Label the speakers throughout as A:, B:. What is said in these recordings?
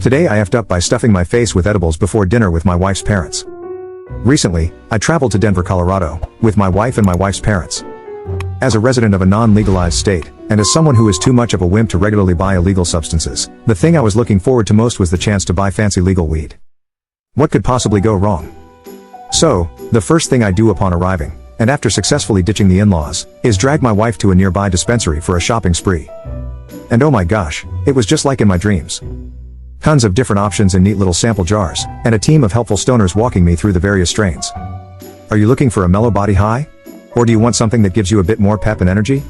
A: Today I effed up by stuffing my face with edibles before dinner with my wife's parents. Recently, I traveled to Denver, Colorado, with my wife and my wife's parents. As a resident of a non-legalized state, and as someone who is too much of a wimp to regularly buy illegal substances, the thing I was looking forward to most was the chance to buy fancy legal weed. What could possibly go wrong? So, the first thing I do upon arriving, and after successfully ditching the in-laws, is drag my wife to a nearby dispensary for a shopping spree. And oh my gosh, it was just like in my dreams. Tons of different options in neat little sample jars, and a team of helpful stoners walking me through the various strains. Are you looking for a mellow body high? Or do you want something that gives you a bit more pep and energy?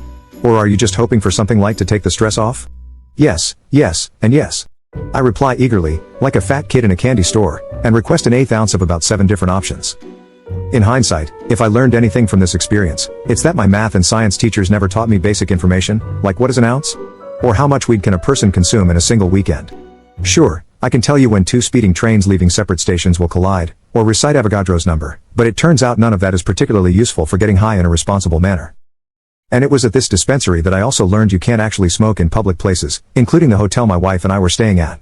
A: Or are you just hoping for something light to take the stress off? Yes, yes, and yes. I reply eagerly, like a fat kid in a candy store, and request an eighth ounce of about 7 different options. In hindsight, if I learned anything from this experience, it's that my math and science teachers never taught me basic information, like what is an ounce? Or how much weed can a person consume in a single weekend? Sure, I can tell you when 2 speeding trains leaving separate stations will collide, or recite Avogadro's number, but it turns out none of that is particularly useful for getting high in a responsible manner. And it was at this dispensary that I also learned you can't actually smoke in public places, including the hotel my wife and I were staying at.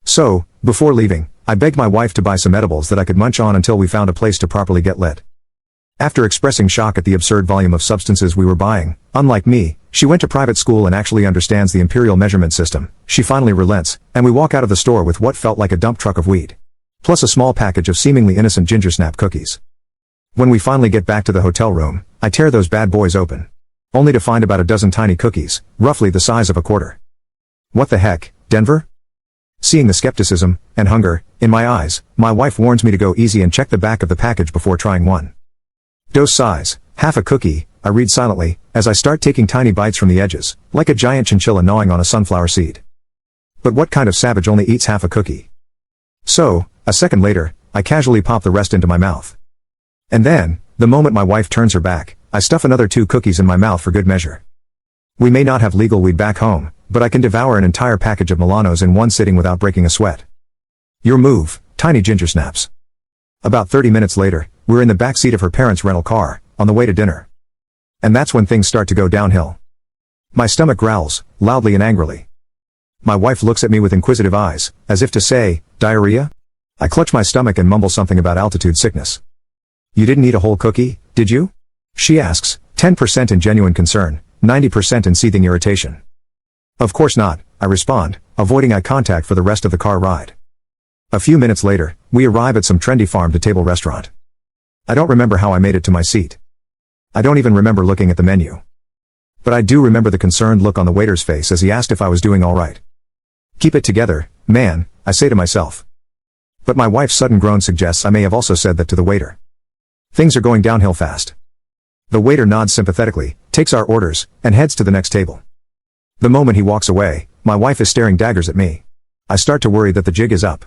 A: So, before leaving, I begged my wife to buy some edibles that I could munch on until we found a place to properly get lit. After expressing shock at the absurd volume of substances we were buying, unlike me, she went to private school and actually understands the imperial measurement system. She finally relents, and we walk out of the store with what felt like a dump truck of weed. Plus a small package of seemingly innocent ginger snap cookies. When we finally get back to the hotel room, I tear those bad boys open. Only to find about a dozen tiny cookies, roughly the size of a quarter. What the heck, Denver? Seeing the skepticism, and hunger, in my eyes, my wife warns me to go easy and check the back of the package before trying one. Dose size, half a cookie, I read silently, as I start taking tiny bites from the edges, like a giant chinchilla gnawing on a sunflower seed. But what kind of savage only eats half a cookie? So, a second later, I casually pop the rest into my mouth. And then, the moment my wife turns her back, I stuff another 2 cookies in my mouth for good measure. We may not have legal weed back home, but I can devour an entire package of Milanos in one sitting without breaking a sweat. Your move, tiny ginger snaps. About 30 minutes later, we're in the backseat of her parents' rental car, on the way to dinner. And that's when things start to go downhill. My stomach growls, loudly and angrily. My wife looks at me with inquisitive eyes, as if to say, diarrhea? I clutch my stomach and mumble something about altitude sickness. You didn't eat a whole cookie, did you? She asks, 10% in genuine concern, 90% in seething irritation. Of course not, I respond, avoiding eye contact for the rest of the car ride. A few minutes later, we arrive at some trendy farm-to-table restaurant. I don't remember how I made it to my seat. I don't even remember looking at the menu. But I do remember the concerned look on the waiter's face as he asked if I was doing all right. Keep it together, man, I say to myself. But my wife's sudden groan suggests I may have also said that to the waiter. Things are going downhill fast. The waiter nods sympathetically, takes our orders, and heads to the next table. The moment he walks away, my wife is staring daggers at me. I start to worry that the jig is up.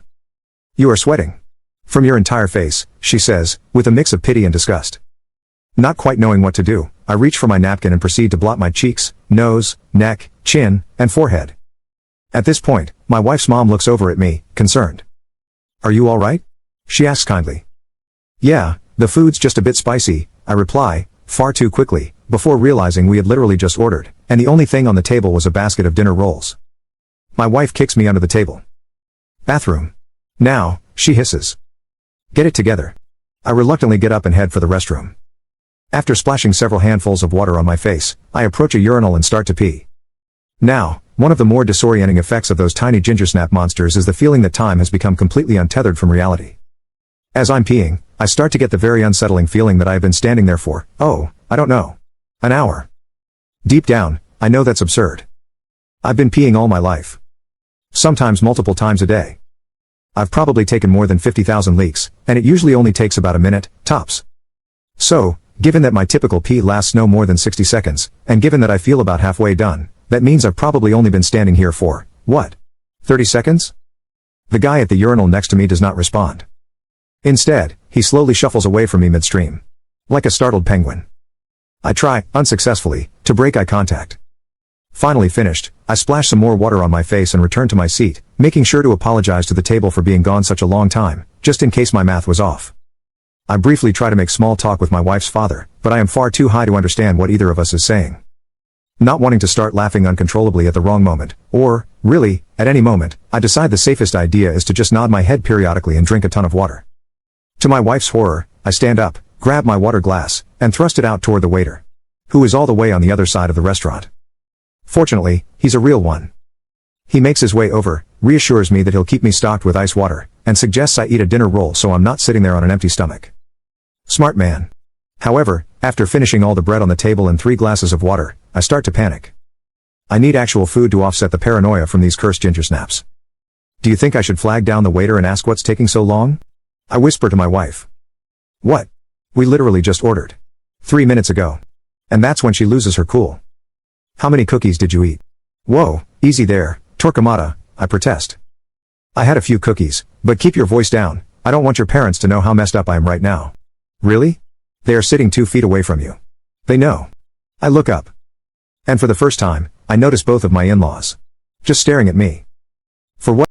A: You are sweating. From your entire face, she says, with a mix of pity and disgust. Not quite knowing what to do, I reach for my napkin and proceed to blot my cheeks, nose, neck, chin, and forehead. At this point, my wife's mom looks over at me, concerned. Are you all right? She asks kindly. Yeah, the food's just a bit spicy, I reply, far too quickly, before realizing we had literally just ordered, and the only thing on the table was a basket of dinner rolls. My wife kicks me under the table. Bathroom. Now, she hisses. Get it together. I reluctantly get up and head for the restroom. After splashing several handfuls of water on my face, I approach a urinal and start to pee. Now, one of the more disorienting effects of those tiny ginger snap monsters is the feeling that time has become completely untethered from reality. As I'm peeing, I start to get the very unsettling feeling that I have been standing there for, I don't know, an hour. Deep down, I know that's absurd. I've been peeing all my life. Sometimes multiple times a day. I've probably taken more than 50,000 leaks, and it usually only takes about a minute, tops. So, given that my typical pee lasts no more than 60 seconds, and given that I feel about halfway done, that means I've probably only been standing here for, what? 30 seconds? The guy at the urinal next to me does not respond. Instead, he slowly shuffles away from me midstream. Like a startled penguin. I try, unsuccessfully, to break eye contact. Finally finished, I splash some more water on my face and return to my seat, making sure to apologize to the table for being gone such a long time, just in case my math was off. I briefly try to make small talk with my wife's father, but I am far too high to understand what either of us is saying. Not wanting to start laughing uncontrollably at the wrong moment, or, really, at any moment, I decide the safest idea is to just nod my head periodically and drink a ton of water. To my wife's horror, I stand up, grab my water glass, and thrust it out toward the waiter, who is all the way on the other side of the restaurant. Fortunately, he's a real one. He makes his way over, reassures me that he'll keep me stocked with ice water, and suggests I eat a dinner roll so I'm not sitting there on an empty stomach. Smart man. However, after finishing all the bread on the table and 3 glasses of water, I start to panic. I need actual food to offset the paranoia from these cursed ginger snaps. Do you think I should flag down the waiter and ask what's taking so long? I whisper to my wife. What? We literally just ordered 3 minutes ago. And that's when she loses her cool. How many cookies did you eat? Whoa, easy there, Torquemada, I protest. I had a few cookies, but keep your voice down, I don't want your parents to know how messed up I am right now. Really? They are sitting 2 feet away from you. They know. I look up. And for the first time, I notice both of my in-laws just staring at me. For what